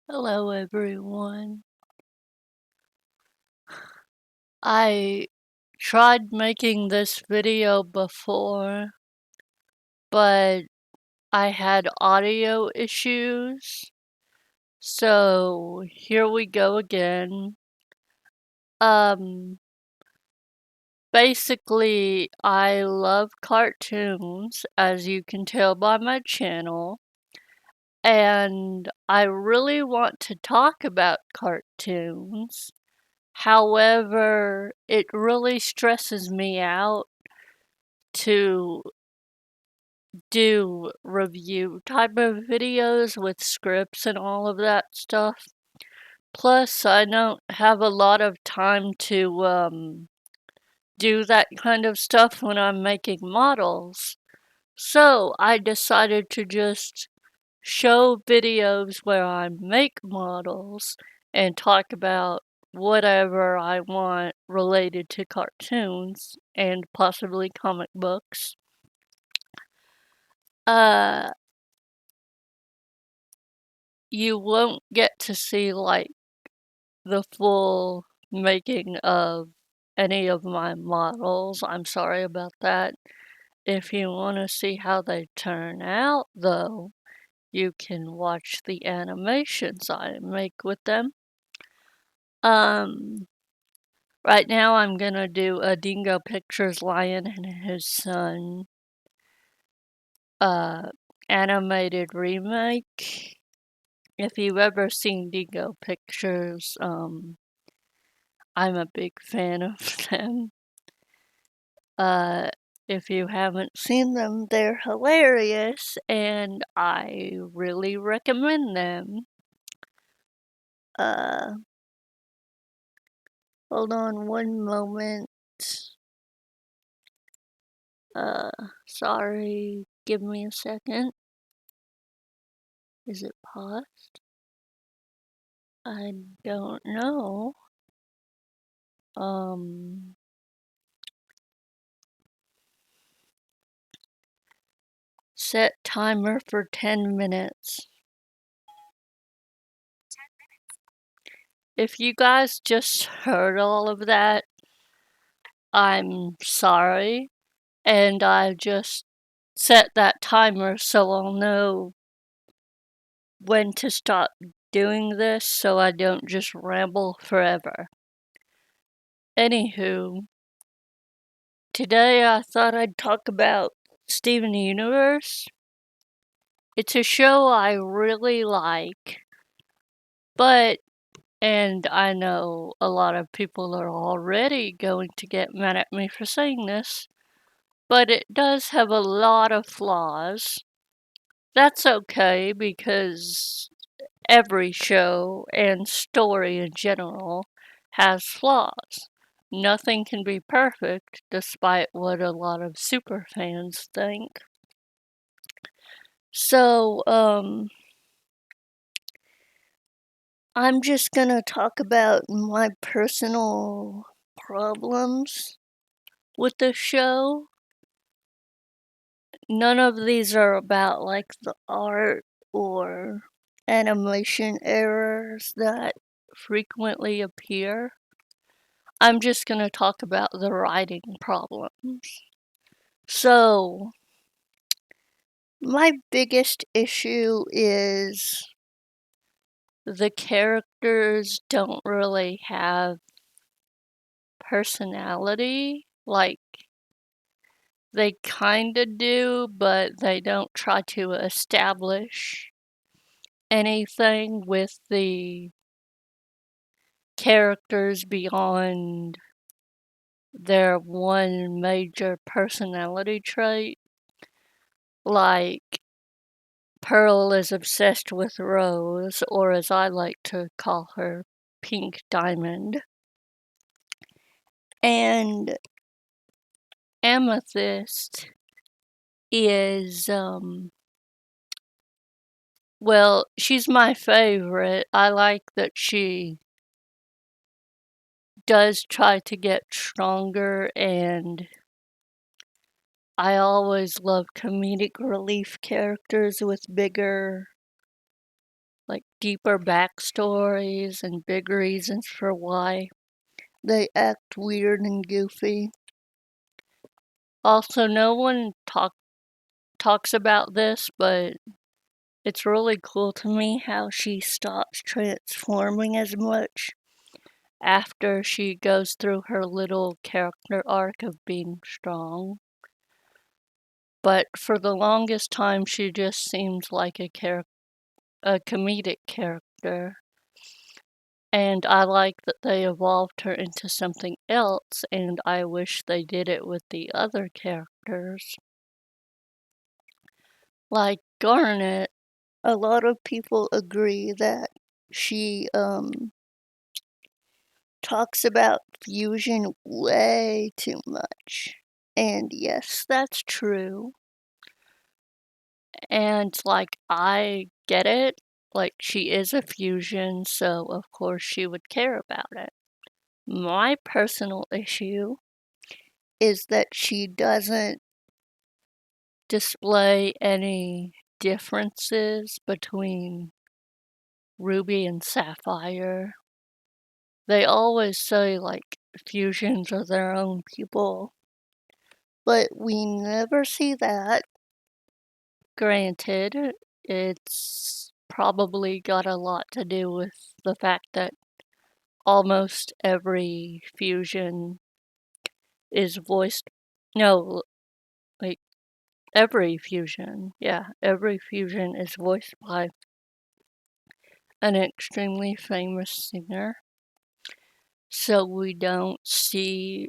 Hello everyone. I tried making this video before, but I had audio issues. So here we go again. Um, Basically, I love cartoons, as you can tell by my channel, and I really want to talk about cartoons. However, it really stresses me out to do review type of videos with scripts and all of that stuff. Plus, I don't have a lot of time to do that kind of stuff when I'm making models. So I decided to just show videos where I make models and talk about whatever I want related to cartoons and possibly comic books. You won't get to see like the full making of any of my models. I'm sorry about that. If you want to see how they turn out, though, you can watch the animations I make with them. Um, right now I'm gonna do a Dingo Pictures Lion and His Son animated remake. If you've ever seen Dingo Pictures, I'm a big fan of them. Uh, if you haven't seen them, they're hilarious and I really recommend them. Uh, Hold on one moment. Uh, Sorry, give me a second. Is it paused? I don't know. Set timer for 10 minutes. If you guys just heard all of that, I'm sorry. And I just set that timer so I'll know when to stop doing this so I don't just ramble forever. Anywho, today I thought I'd talk about Steven Universe. It's a show I really like, but, and I know a lot of people are already going to get mad at me for saying this, but it does have a lot of flaws. That's okay because every show and story in general has flaws. Nothing can be perfect, despite what a lot of super fans think. So, I'm just gonna talk about my personal problems with the show. None of these are about like the art or animation errors that frequently appear. I'm just gonna talk about the writing problems. So, my biggest issue is the characters don't really have personality. Like, they kinda do, but they don't try to establish anything with the characters beyond their one major personality trait. Like, Pearl is obsessed with Rose, or as I like to call her, Pink Diamond. And Amethyst is, well, she's my favorite. I like that she does try to get stronger, and I always love comedic relief characters with bigger like deeper backstories and big reasons for why they act weird and goofy. Also, no one talks about this, but it's really cool to me how she stops transforming as much after she goes through her little character arc of being strong. But for the longest time, she just seems like a comedic character. And I like that they evolved her into something else, and I wish they did it with the other characters. Like Garnet, a lot of people agree that she talks about fusion way too much. And yes, that's true. And like, I get it. Like, she is a fusion, so of course she would care about it. My personal issue is that she doesn't display any differences between Ruby and Sapphire. They always say, like, fusions are their own people, but we never see that. Granted, it's probably got a lot to do with the fact that almost every fusion is voiced. No, like, every fusion. Yeah, every fusion is voiced by an extremely famous singer. So we don't see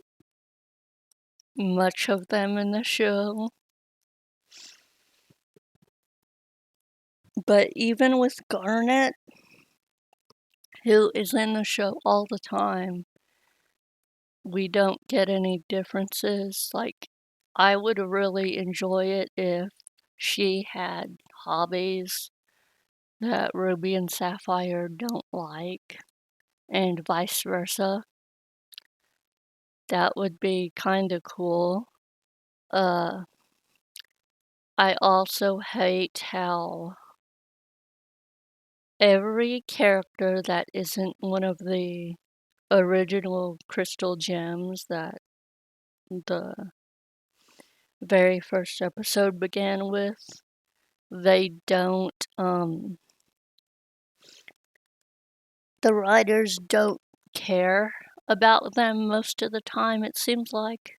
much of them in the show. But even with Garnet, who is in the show all the time, we don't get any differences. Like, I would really enjoy it if she had hobbies that Ruby and Sapphire don't like, and vice versa. That would be kind of cool. I also hate how every character that isn't one of the original crystal gems that the very first episode began with, they don't, the writers don't care about them most of the time, it seems like.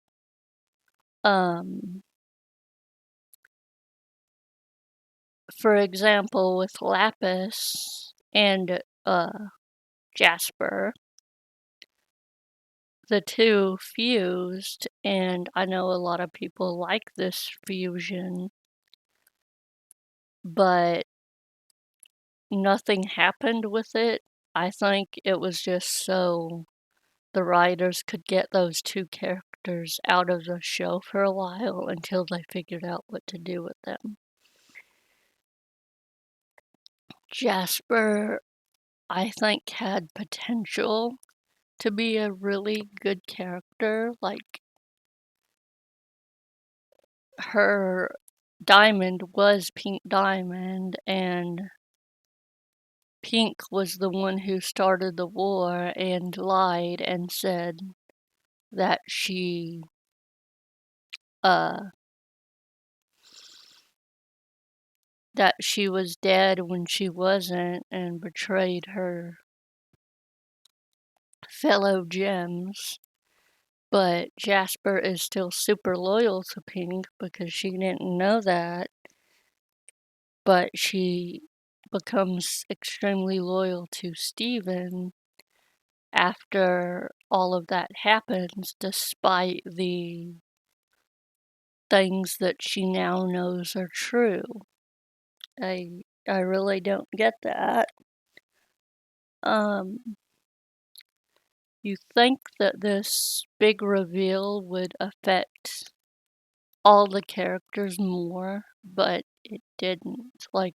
For example, with Lapis and Jasper, the two fused, and I know a lot of people like this fusion, but nothing happened with it. I think it was just so the writers could get those two characters out of the show for a while until they figured out what to do with them. Jasper, I think, had potential to be a really good character. Like, her diamond was Pink Diamond, and Pink was the one who started the war and lied and said that she was dead when she wasn't, and betrayed her fellow gems. But Jasper is still super loyal to Pink because she didn't know that, but she becomes extremely loyal to Steven after all of that happens, despite the things that she now knows are true. I really don't get that. You think that this big reveal would affect all the characters more, but it didn't. Like,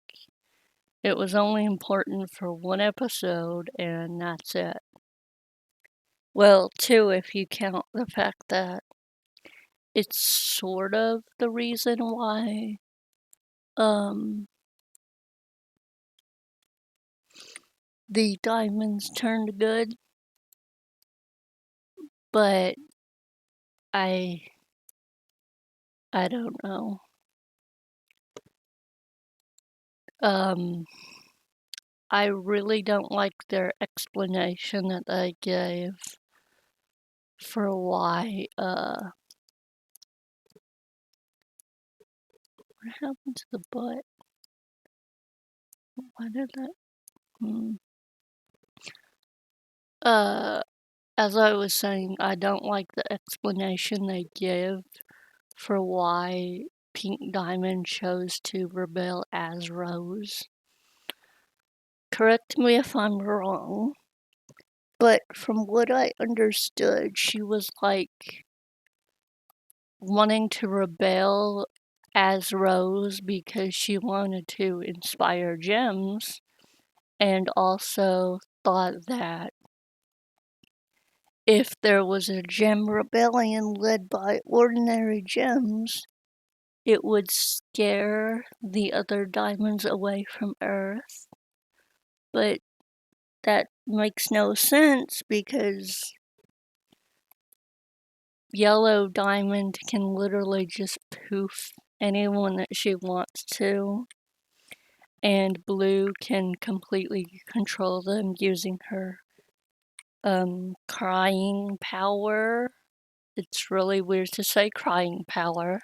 it was only important for one episode, and that's it. Well, two, if you count the fact that it's sort of the reason why the diamonds turned good, but I don't know. I really don't like their explanation that they gave for why, what happened to the butt? Why did that, as I was saying, I don't like the explanation they give for why Pink Diamond chose to rebel as Rose. Correct me if I'm wrong, but from what I understood, she was like wanting to rebel as Rose because she wanted to inspire gems, and also thought that if there was a gem rebellion led by ordinary gems, it would scare the other diamonds away from Earth. But that makes no sense because Yellow Diamond can literally just poof anyone that she wants to, and Blue can completely control them using her crying power. It's really weird to say crying power.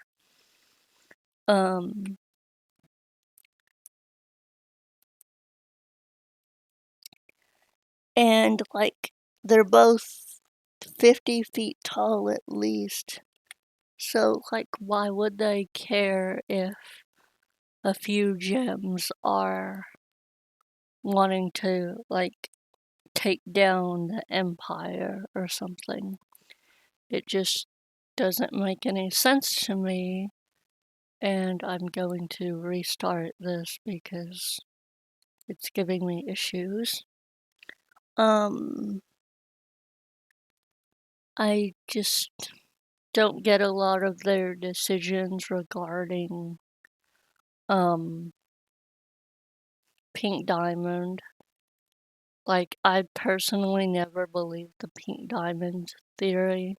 And like they're both 50 feet tall at least. So like why would they care if a few gems are wanting to like take down the empire or something? It just doesn't make any sense to me, and I'm going to restart this because it's giving me issues. I just don't get a lot of their decisions regarding Pink Diamond. Like, I personally never believed the Pink Diamond theory,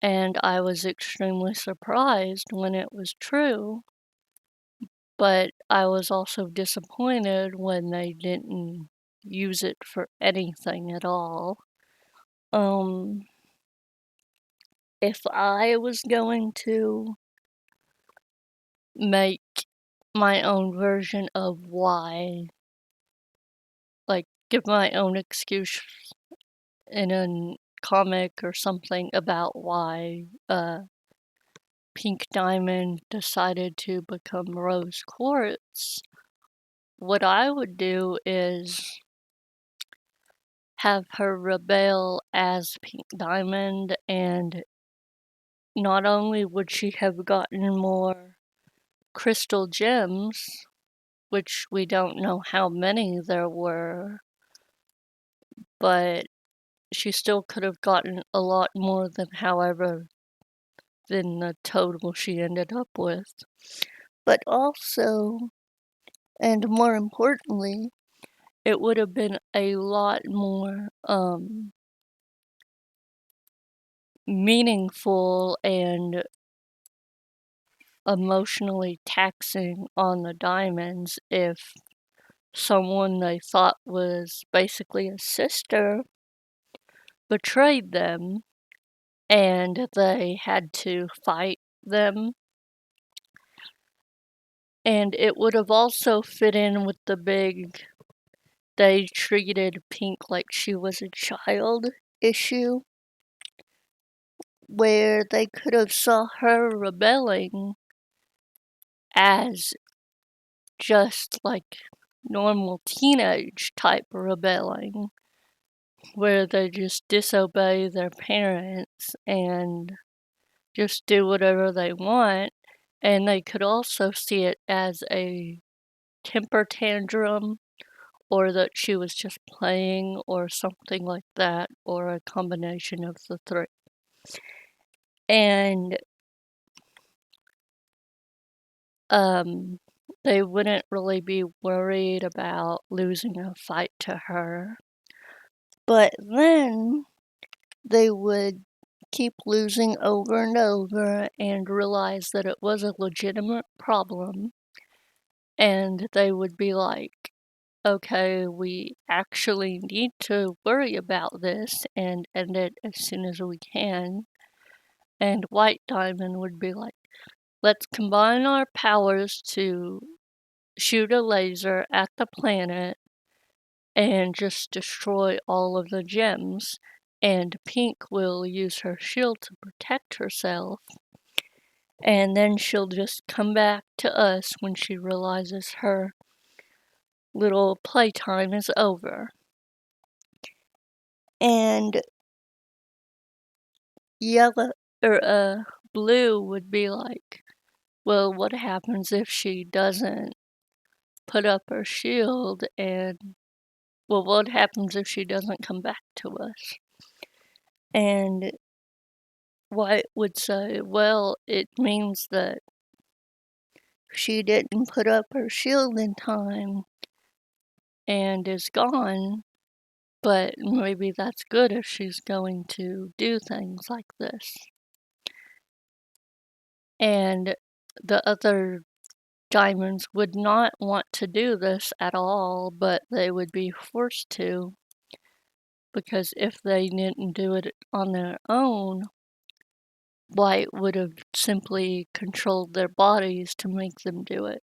and I was extremely surprised when it was true, but I was also disappointed when they didn't use it for anything at all. If I was going to make my own version of why, like, give my own excuse in a comic or something about why Pink Diamond decided to become Rose Quartz, what I would do is have her rebel as Pink Diamond, and not only would she have gotten more crystal gems, which we don't know how many there were, but she still could have gotten a lot more than than the total she ended up with. But also, and more importantly, it would have been a lot more meaningful and emotionally taxing on the diamonds if someone they thought was basically a sister betrayed them and they had to fight them. And it would have also fit in with the big they treated Pink like she was a child issue, where they could have saw her rebelling as just like normal teenage type rebelling, where they just disobey their parents and just do whatever they want. And they could also see it as a temper tantrum, or that she was just playing, or something like that, or a combination of the three. And they wouldn't really be worried about losing a fight to her. But then they would keep losing over and over and realize that it was a legitimate problem. And they would be like, okay, we actually need to worry about this and end it as soon as we can. And White Diamond would be like, let's combine our powers to shoot a laser at the planet and just destroy all of the gems. And Pink will use her shield to protect herself. And then she'll just come back to us when she realizes her little playtime is over. And yellow or blue would be like, well, what happens if she doesn't put up her shield? And well, what happens if she doesn't come back to us? And White would say, well, it means that she didn't put up her shield in time and is gone, but maybe that's good if she's going to do things like this. And the other diamonds would not want to do this at all, but they would be forced to, because if they didn't do it on their own, White would have simply controlled their bodies to make them do it.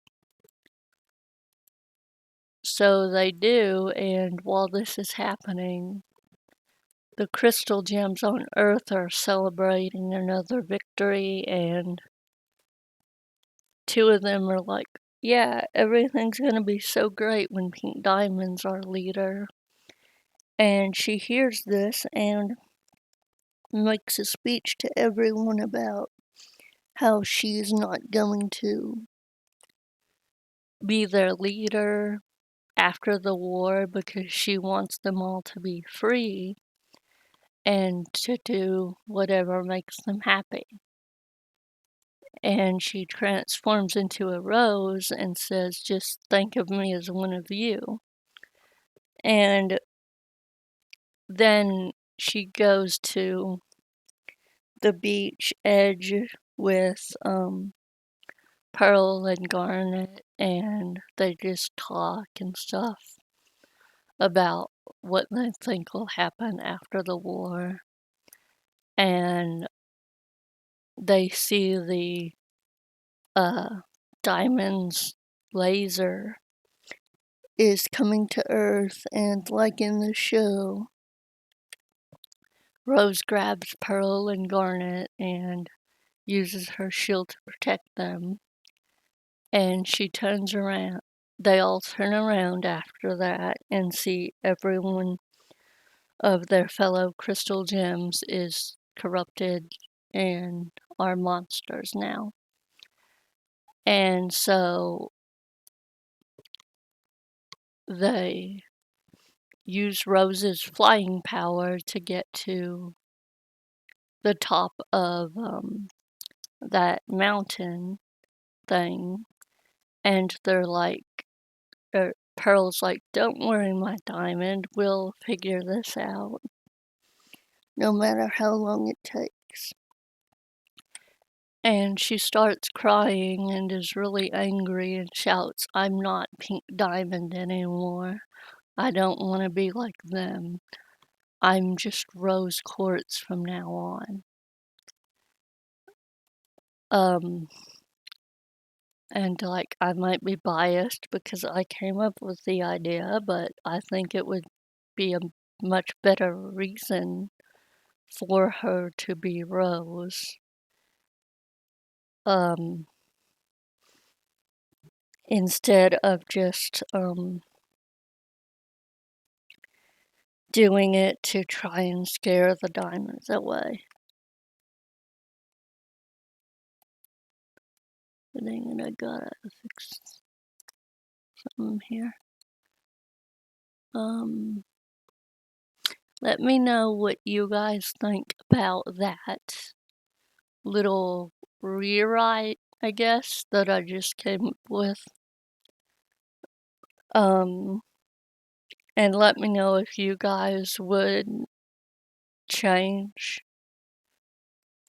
So they do, and while this is happening, the crystal gems on Earth are celebrating another victory, and two of them are like, yeah, everything's gonna be so great when Pink Diamond's our leader. And she hears this and makes a speech to everyone about how she's not going to be their leader after the war because she wants them all to be free and to do whatever makes them happy. And she transforms into a rose and says, just think of me as one of you. And then she goes to the beach edge with Pearl and Garnet, and they just talk and stuff about what they think will happen after the war. And they see the Diamond's laser is coming to Earth, and like in the show, Rose grabs Pearl and Garnet and uses her shield to protect them. And she turns around. They all turn around after that and see everyone of their fellow crystal gems is corrupted and are monsters now. And so they use Rose's flying power to get to the top of that mountain thing. And they're like, Pearl's like, don't worry, my diamond, we'll figure this out, no matter how long it takes. And she starts crying and is really angry and shouts, I'm not Pink Diamond anymore. I don't want to be like them. I'm just Rose Quartz from now on. And like, I might be biased because I came up with the idea, but I think it would be a much better reason for her to be Rose. Instead of just doing it to try and scare the diamonds away. Dang it, I gotta fix something here. Let me know what you guys think about that little rewrite, I guess, that I just came up with. And let me know if you guys would change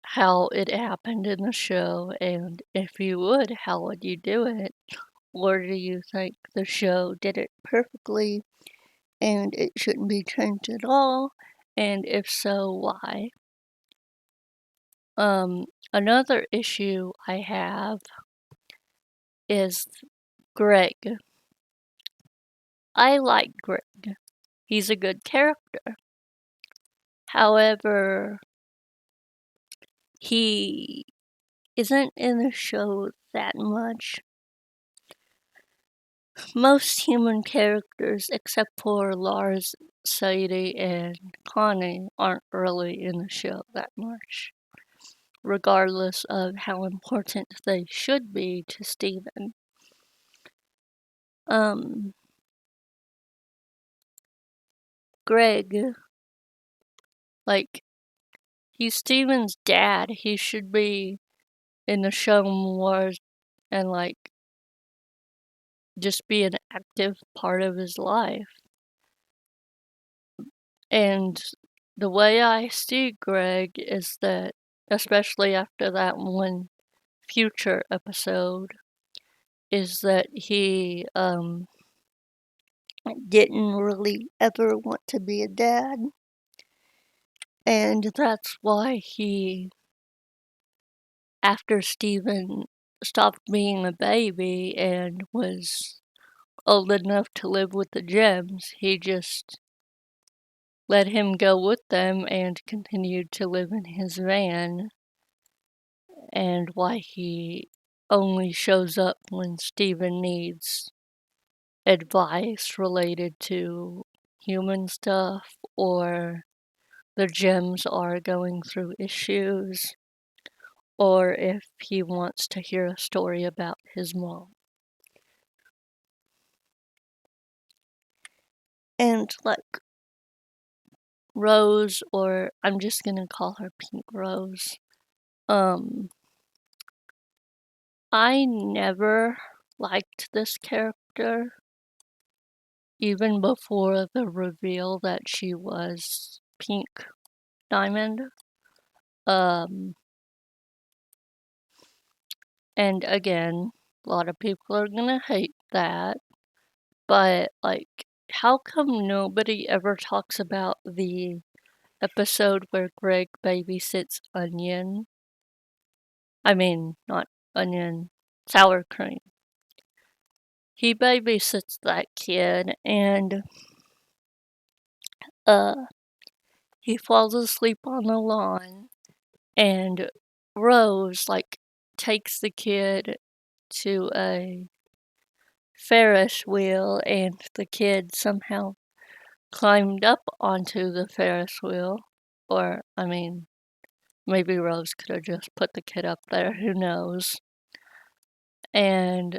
how it happened in the show, and if you would, how would you do it? Or do you think the show did it perfectly and it shouldn't be changed at all? And if so, why? Another issue I have is Greg. I like Greg. He's a good character. However, he isn't in the show that much. Most human characters, except for Lars, Sadie, and Connie, aren't really in the show that much, regardless of how important they should be to Steven. Greg, like, he's Steven's dad. He should be in the show more and, like, just be an active part of his life. And the way I see Greg is that, especially after that one future episode, is that he didn't really ever want to be a dad. And that's why he, after Steven stopped being a baby and was old enough to live with the Gems, he just let him go with them and continued to live in his van. And why he only shows up when Steven needs advice related to human stuff, or the Gems are going through issues, or if he wants to hear a story about his mom. And like Rose, or I'm just gonna call her Pink Rose, I never liked this character, even before the reveal that she was Pink Diamond. And again, a lot of people are gonna hate that, but like, how come nobody ever talks about the episode where Greg babysits Onion? I mean, not Onion, Sour Cream. He babysits that kid, and he falls asleep on the lawn, and Rose like takes the kid to a Ferris wheel, and the kid somehow climbed up onto the Ferris wheel. Or, I mean, maybe Rose could have just put the kid up there, who knows. And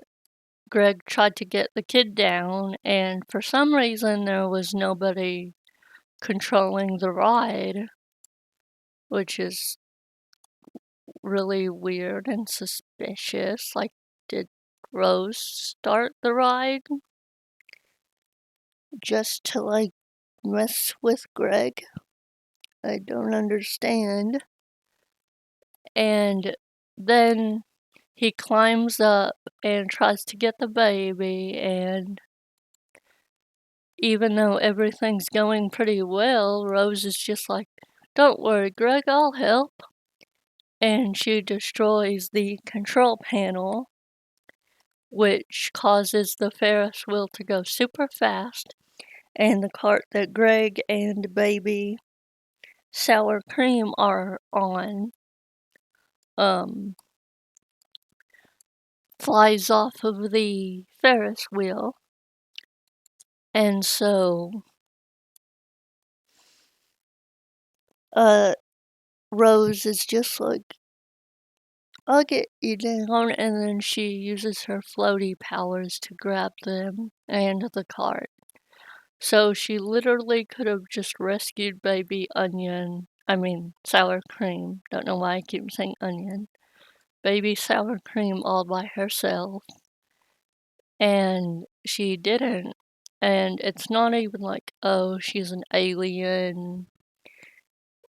Greg tried to get the kid down, and for some reason there was nobody controlling the ride, which is really weird and suspicious. Like, did Rose start the ride just to, like, mess with Greg? I don't understand. And then he climbs up and tries to get the baby, and even though everything's going pretty well, Rose is just like, "Don't worry, Greg, I'll help." And she destroys the control panel, which causes the Ferris wheel to go super fast, and the cart that Greg and baby Sour Cream are on flies off of the Ferris wheel. And so Rose is just like, "I'll get you down," and then she uses her floaty powers to grab them and the cart. So she literally could have just rescued baby Sour Cream. Don't know why I keep saying Onion. Baby Sour Cream all by herself. and she didn't. And it's not even like, oh, she's an alien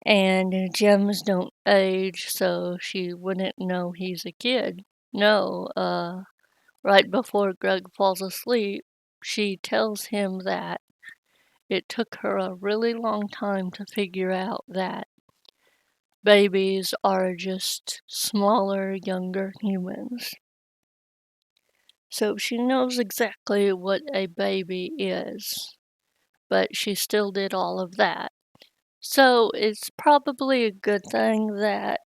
and gems don't age, so she wouldn't know he's a kid. No, right before Greg falls asleep, she tells him that it took her a really long time to figure out that babies are just smaller, younger humans. So she knows exactly what a baby is, but she still did all of that. So it's probably a good thing that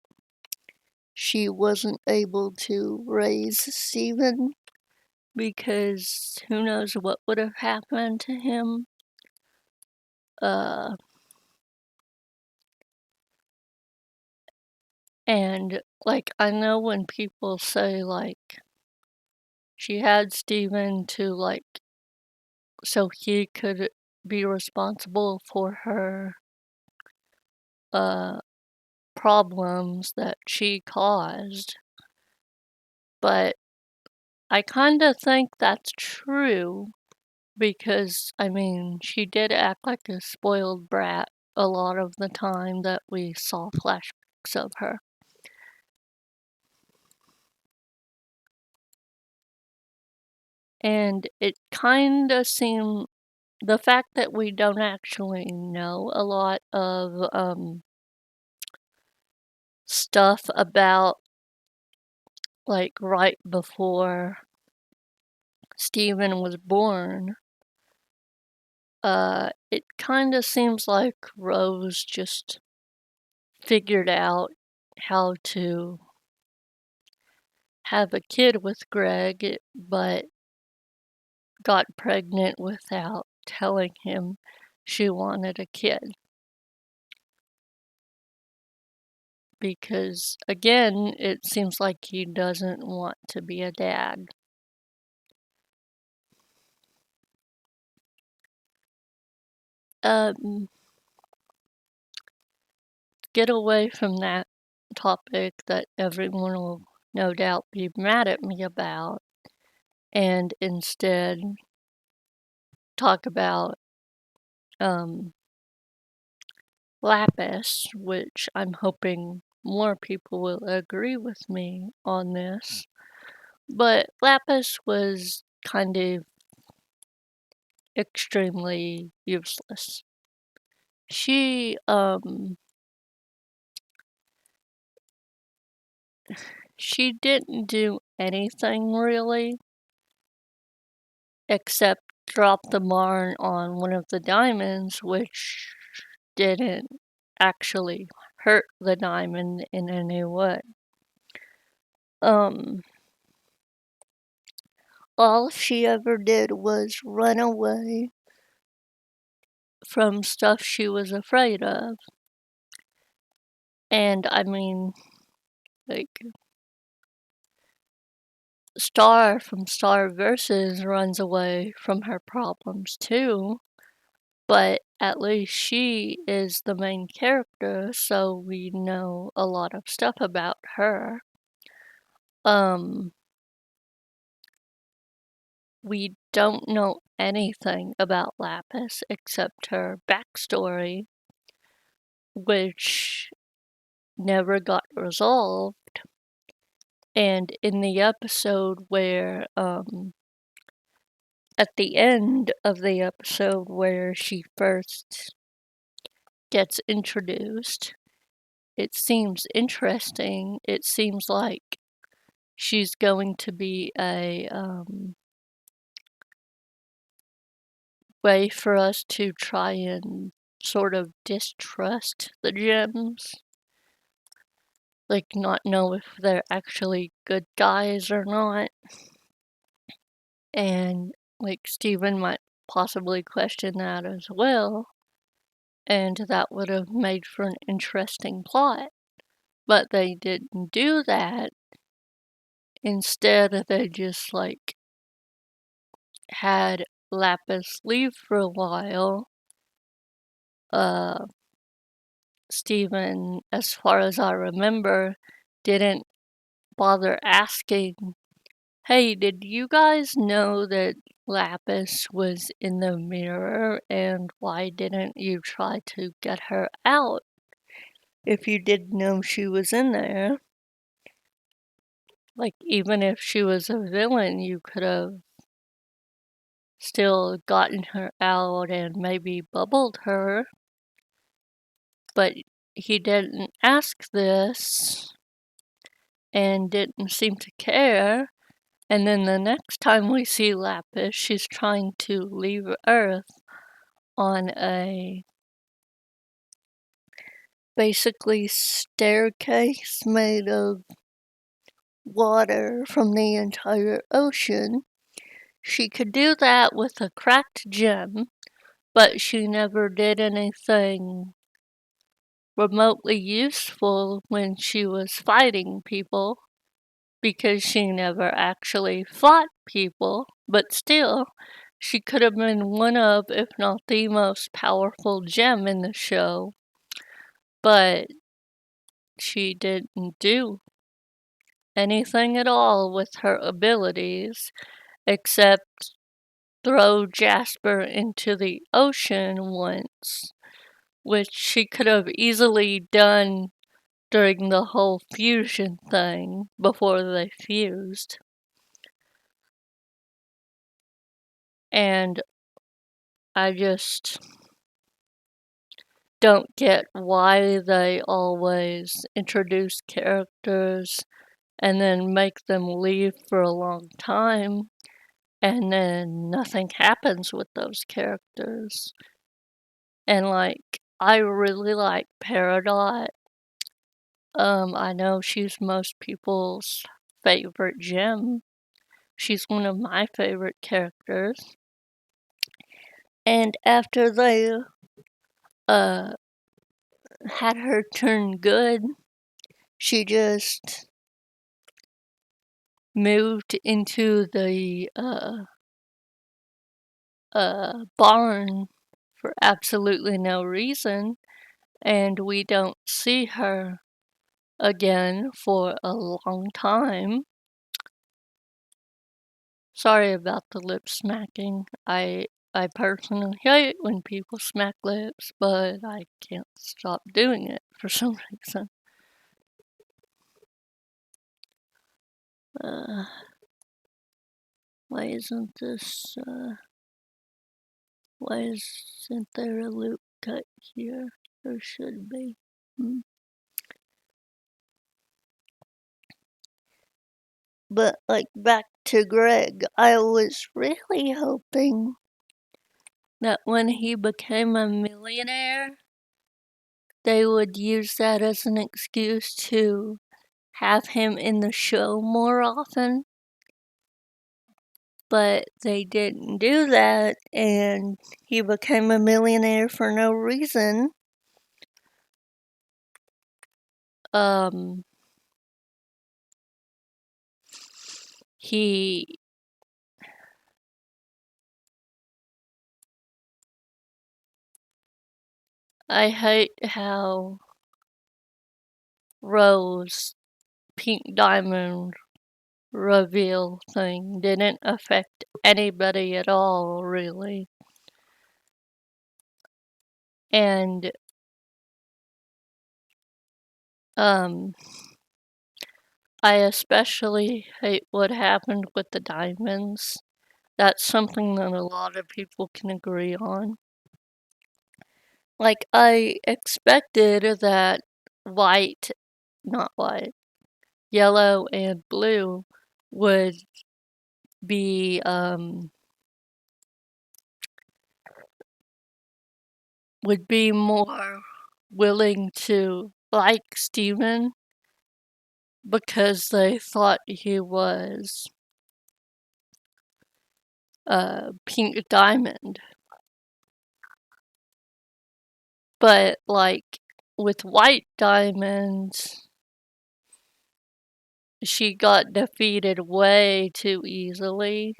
she wasn't able to raise Stephen, because who knows what would have happened to him. And like, I know when people say like she had Stephen to like so he could be responsible for her uh problems that she caused, but I kind of think that's true because I mean she did act like a spoiled brat a lot of the time that we saw flashbacks of her. And it kind of seemed, the fact that we don't actually know a lot of stuff about like right before Stephen was born, it kind of seems like Rose just figured out how to have a kid with Greg, but got pregnant without telling him she wanted a kid. Because, again, it seems like he doesn't want to be a dad. Get away from that topic that everyone will no doubt be mad at me about, and instead talk about Lapis, which I'm hoping more people will agree with me on this. But Lapis was kind of extremely useless. She didn't do anything really except drop the Marn on one of the diamonds, which didn't actually hurt the diamond in any way. All she ever did was run away from stuff she was afraid of. And I mean, like, Star from Star Versus runs away from her problems too, but at least she is the main character, so we know a lot of stuff about her. We don't know anything about Lapis except her backstory, which never got resolved. And in the episode where, at the end of the episode where she first gets introduced, it seems interesting. It seems like she's going to be a way for us to try and sort of distrust the gems. Like, not know if they're actually good guys or not. And, like, Stephen might possibly question that as well. And that would have made for an interesting plot. But they didn't do that. Instead, they just, like, had Lapis leave for a while. Stephen, as far as I remember, didn't bother asking Hey, did you guys know that Lapis was in the mirror, and why didn't you try to get her out if you did know she was in there? Like, even if she was a villain, you could have still gotten her out and maybe bubbled her, but he didn't ask this and didn't seem to care. And then the next time we see Lapis, she's trying to leave Earth on a basically staircase made of water from the entire ocean. She could do that with a cracked gem, but she never did anything remotely useful when she was fighting people because she never actually fought people, but still, she could have been one of, if not the most powerful gem in the show, but she didn't do anything at all with her abilities except throw Jasper into the ocean once, which she could have easily done during the whole fusion thing before they fused. And I just don't get why they always introduce characters and then make them leave for a long time and then nothing happens with those characters. And like, I really like Peridot. I know she's most people's favorite gem. She's one of my favorite characters. And after they uh had her turn good, she just moved into the barn for absolutely no reason, and we don't see her again for a long time. Sorry about the lip smacking. I personally hate when people smack lips, but I can't stop doing it for some reason. Uh, why isn't this, why isn't there a loop cut here? There should be. But, like, back to Greg, I was really hoping that when he became a millionaire, they would use that as an excuse to have him in the show more often. But they didn't do that, and he became a millionaire for no reason. He I hate how Rose Pink Diamond reveal thing didn't affect anybody at all, really. And I especially hate what happened with the diamonds. That's something that a lot of people can agree on. Like, I expected that not white, yellow and blue would be, more willing to like Steven because they thought he was Pink Diamond. But, like, with White Diamond, she got defeated way too easily.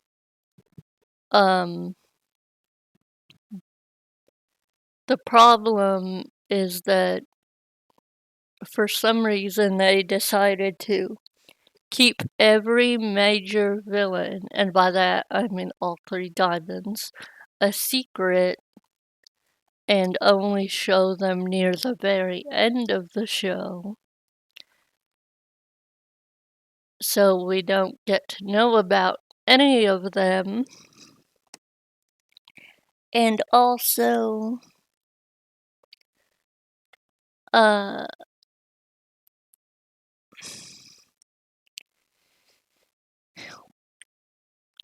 The problem is that for some reason they decided to keep every major villain, and by that I mean all three diamonds, a secret and only show them near the very end of the show. So we don't get to know about any of them. And also,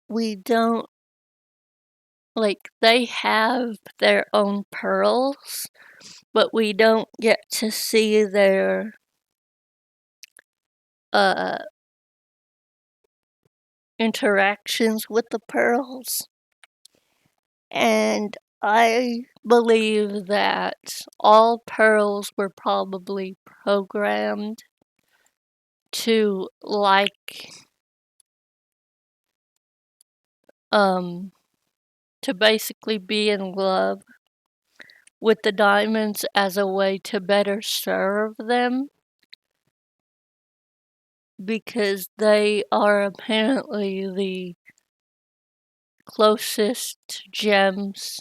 we don't, like, they have their own pearls, but we don't get to see their, interactions with the pearls. And I believe that all pearls were probably programmed to to basically be in love with the diamonds as a way to better serve them, because they are apparently the closest gems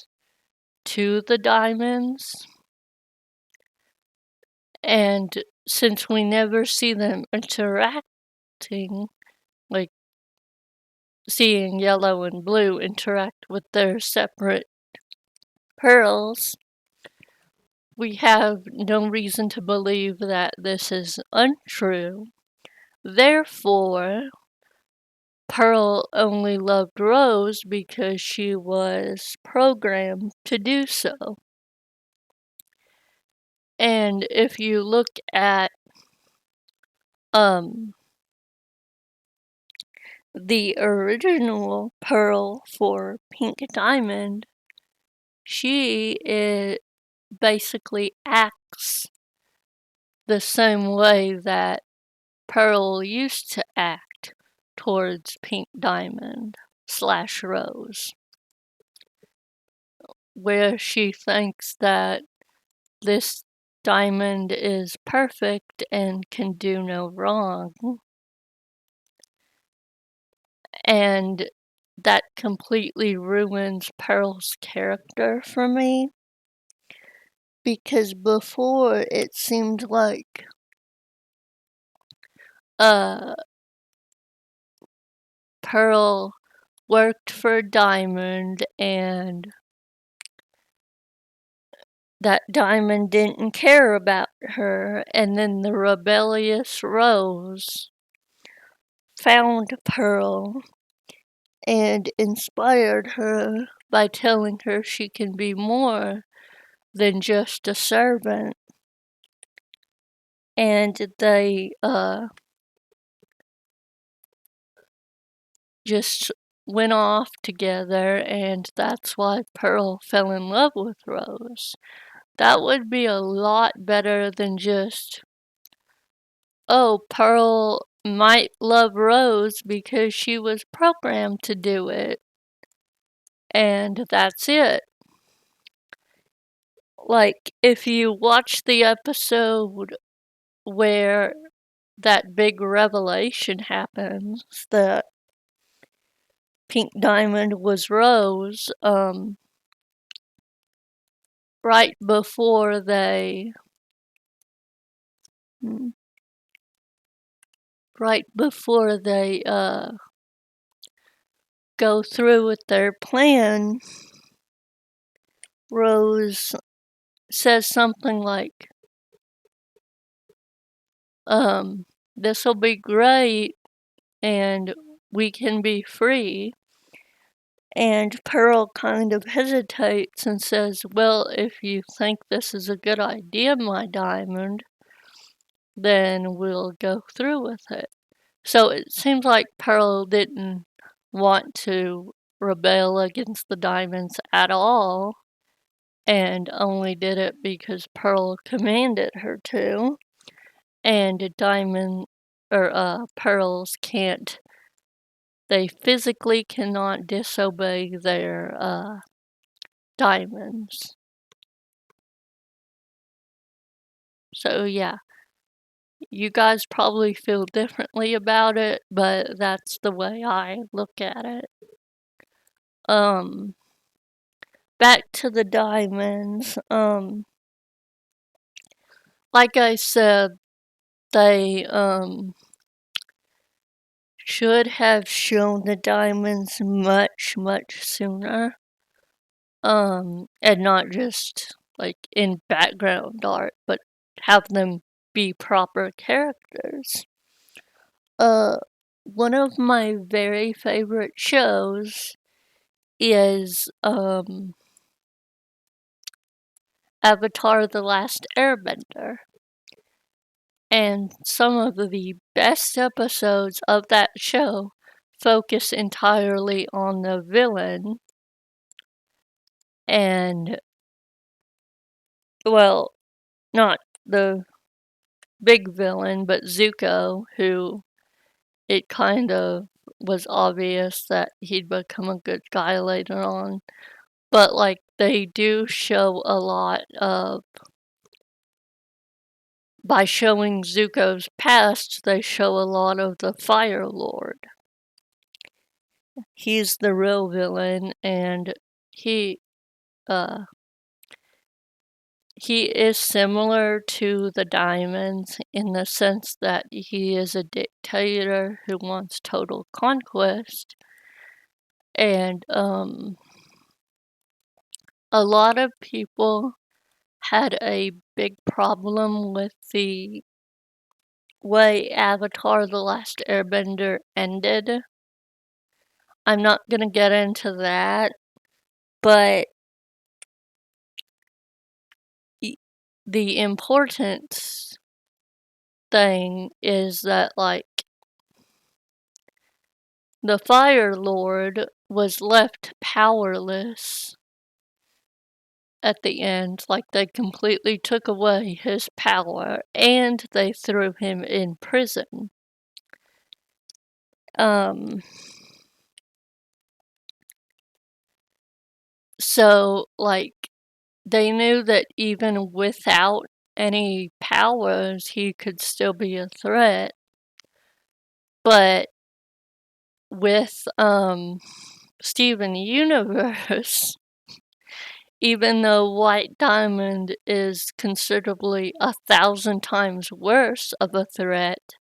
to the diamonds. And since we never see them interacting, like seeing yellow and blue interact with their separate pearls, we have no reason to believe that this is untrue. Therefore, Pearl only loved Rose because she was programmed to do so. And if you look at the original Pearl for Pink Diamond, she basically acts the same way that Pearl used to act towards Pink Diamond / Rose, where she thinks that this diamond is perfect and can do no wrong. And that completely ruins Pearl's character for me, because before it seemed like Pearl worked for Diamond and that Diamond didn't care about her, and then the rebellious Rose found Pearl and inspired her by telling her she can be more than just a servant. And they just went off together, and that's why Pearl fell in love with Rose. That would be a lot better than just, oh, Pearl might love Rose because she was programmed to do it, and that's it. Like, if you watch the episode where that big revelation happens that Pink Diamond was Rose, right before they go through with their plan, Rose says something like, this'll be great and we can be free. And Pearl kind of hesitates and says, well, if you think this is a good idea, my diamond, then we'll go through with it. So it seems like Pearl didn't want to rebel against the diamonds at all, and only did it because Pearl commanded her to. And pearls can't, they physically cannot disobey their diamonds. So yeah, you guys probably feel differently about it, but that's the way I look at it. Back to the diamonds. Like I said, they should have shown the diamonds much sooner. And not just like in background art, but have them be proper characters. One of my very favorite shows is Avatar: The Last Airbender. And some of the best episodes of that show focus entirely on the villain. And, well, not the big villain, but Zuko, who it kind of was obvious that he'd become a good guy later on. But, like, they do show a lot of... By showing Zuko's past, they show a lot of the Fire Lord. He's the real villain, and he is similar to the Diamonds in the sense that he is a dictator who wants total conquest. And a lot of people had a big problem with the way Avatar: The Last Airbender ended. I'm not gonna get into that, but the important thing is that, like, the Fire Lord was left powerless at the end. Like, they completely took away his power, and they threw him in prison. So, like, they knew that even without any powers, he could still be a threat. But with Steven Universe, even though White Diamond is considerably 1,000 times worse of a threat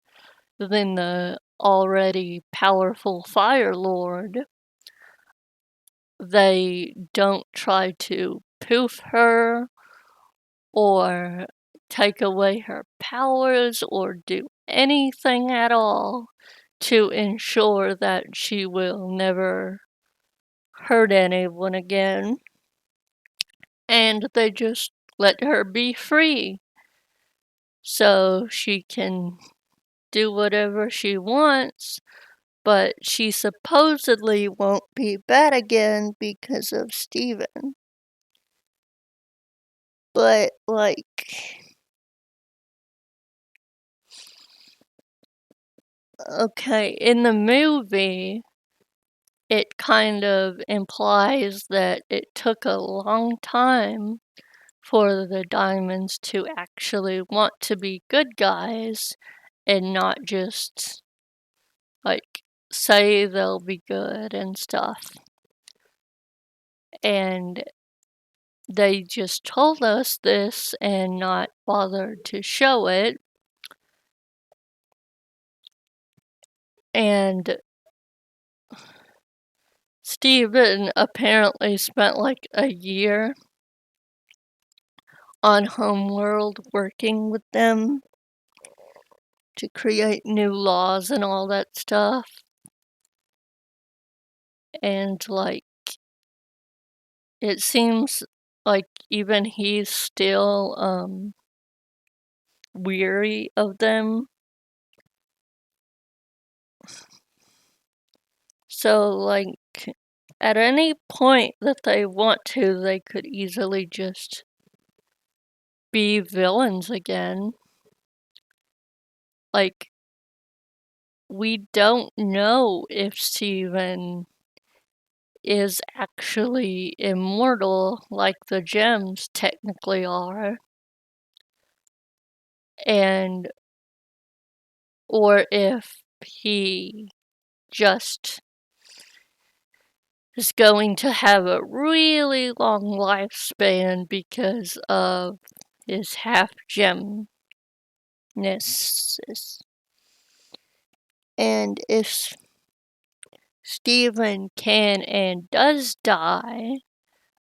than the already powerful Fire Lord, they don't try to poof her or take away her powers or do anything at all to ensure that she will never hurt anyone again. And they just let her be free so she can do whatever she wants, but she supposedly won't be bad again because of Steven. But, like, okay, in the movie, it kind of implies that it took a long time for the Diamonds to actually want to be good guys and not just, like, say they'll be good and stuff. And they just told us this and not bothered to show it. And Steven apparently spent like a year on Homeworld working with them to create new laws and all that stuff. And, like, it seems like even he's still weary of them. So, like, at any point that they want to, they could easily just be villains again. Like, we don't know if Steven is actually immortal like the gems technically are. And or if he just is going to have a really long lifespan because of his half-gemness. And if Stephen can and does die,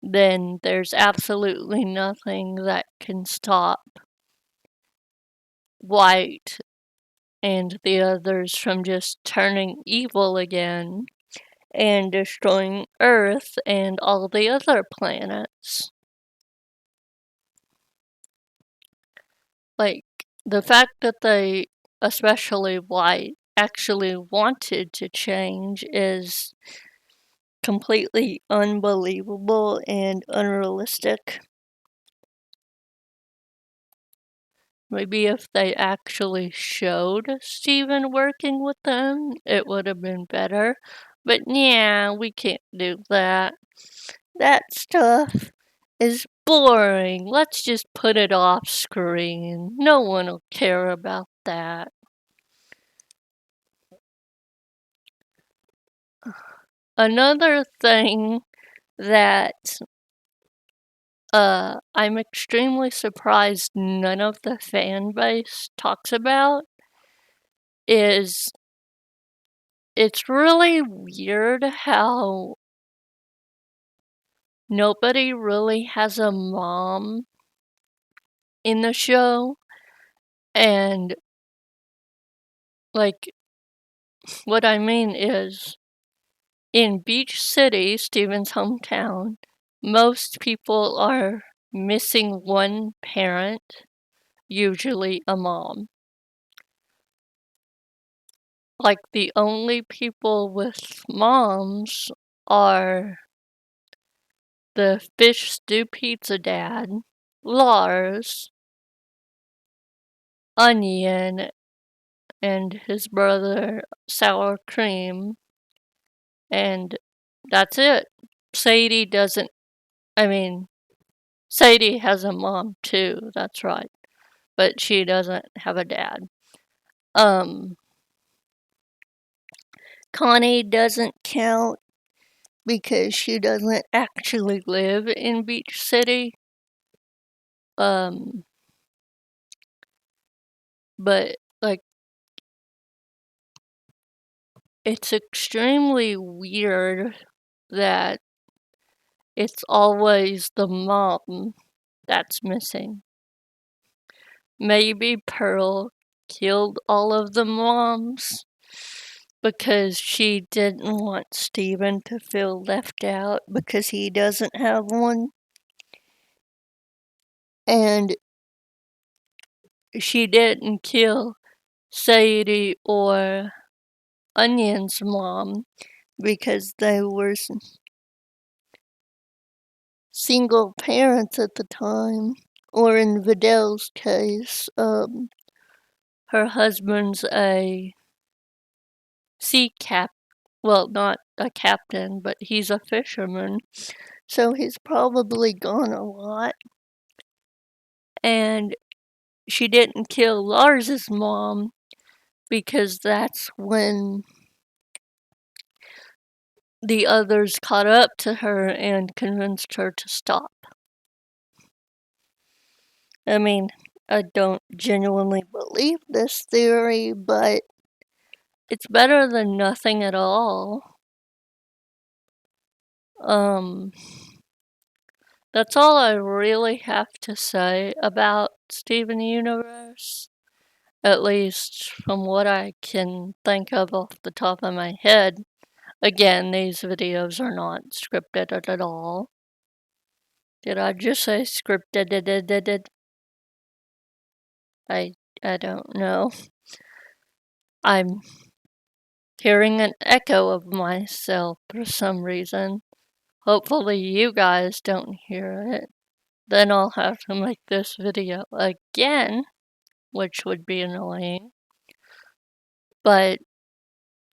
then there's absolutely nothing that can stop White and the others from just turning evil again and destroying Earth and all the other planets. Like, the fact that they, especially White, actually wanted to change is completely unbelievable and unrealistic. Maybe if they actually showed Steven working with them, it would have been better. But yeah, we can't do that. That stuff is boring. Let's just put it off screen. No one will care about that. Another thing that I'm extremely surprised none of the fan base talks about is it's really weird how nobody really has a mom in the show. And, like, what I mean is, in Beach City, Steven's hometown, most people are missing one parent, usually a mom. Like, the only people with moms are the fish stew pizza dad, Lars, Onion, and his brother Sour Cream, and that's it. Sadie doesn't, I mean, Sadie has a mom too, that's right, but she doesn't have a dad. Connie doesn't count because she doesn't actually live in Beach City. But, like, it's extremely weird that it's always the mom that's missing. Maybe Pearl killed all of the moms because she didn't want Steven to feel left out because he doesn't have one. And she didn't kill Sadie or Onion's mom because they were single parents at the time. Or in Vidal's case, her husband's a well, not a captain, but he's a fisherman, so he's probably gone a lot. And she didn't kill Lars's mom because that's when the others caught up to her and convinced her to stop. I mean, I don't genuinely believe this theory, but it's better than nothing at all. That's all I really have to say about Steven Universe. At least from what I can think of off the top of my head. Again, these videos are not scripted at all. Did I just say scripted? I don't know. I'm hearing an echo of myself for some reason. Hopefully you guys don't hear it. Then I'll have to make this video again, which would be annoying. But,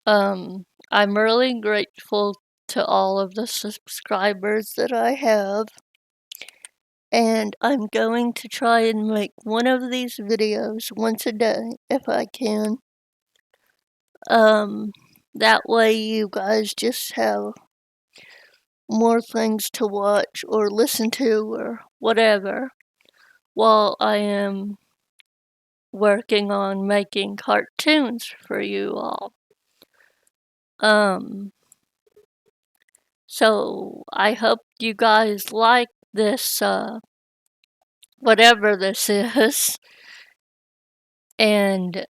I'm really grateful to all of the subscribers that I have. And I'm going to try and make one of these videos once a day if I can. That way you guys just have more things to watch or listen to or whatever while I am working on making cartoons for you all. So I hope you guys like this, whatever this is. And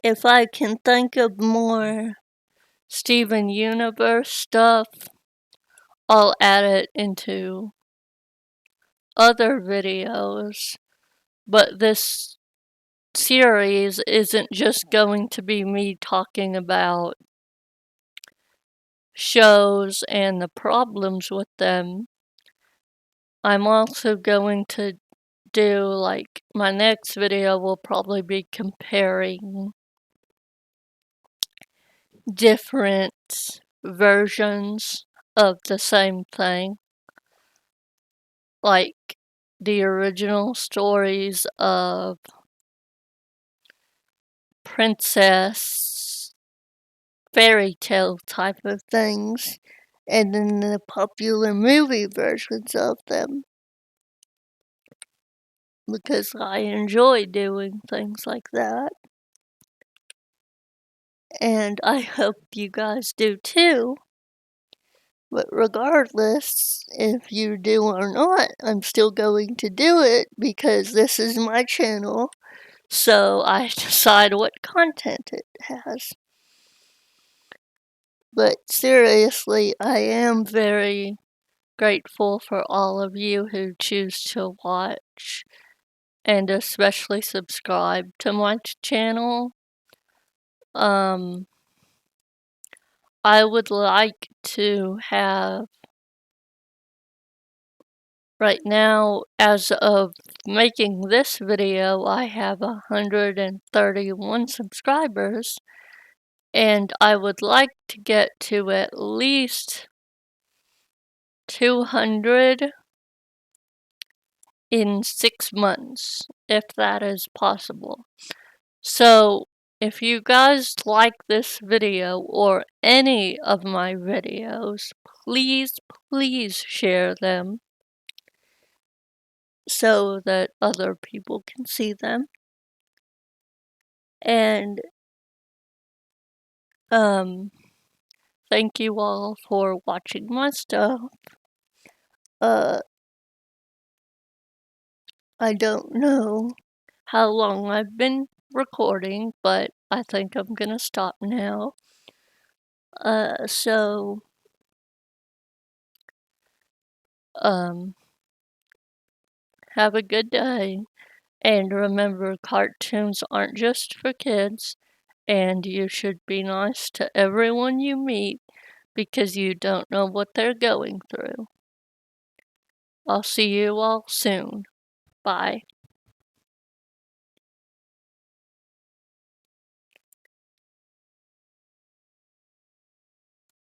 if I can think of more Steven Universe stuff, I'll add it into other videos. But this series isn't just going to be me talking about shows and the problems with them. I'm also going to do, like, my next video will probably be comparing different versions of the same thing. Like the original stories of princess fairy tale type of things, and then the popular movie versions of them. Because I enjoy doing things like that. And I hope you guys do too. But regardless, if you do or not, I'm still going to do it because this is my channel. So I decide what content it has. But seriously, I am very grateful for all of you who choose to watch and especially subscribe to my channel. I would like to have, right now, as of making this video, I have 131 subscribers, and I would like to get to at least 200 in 6 months, if that is possible. So, if you guys like this video or any of my videos, please share them so that other people can see them. And thank you all for watching my stuff. I don't know how long I've been recording, but I think I'm gonna stop now. So have a good day, and remember, cartoons aren't just for kids, and you should be nice to everyone you meet because you don't know what they're going through. I'll see you all soon. Bye.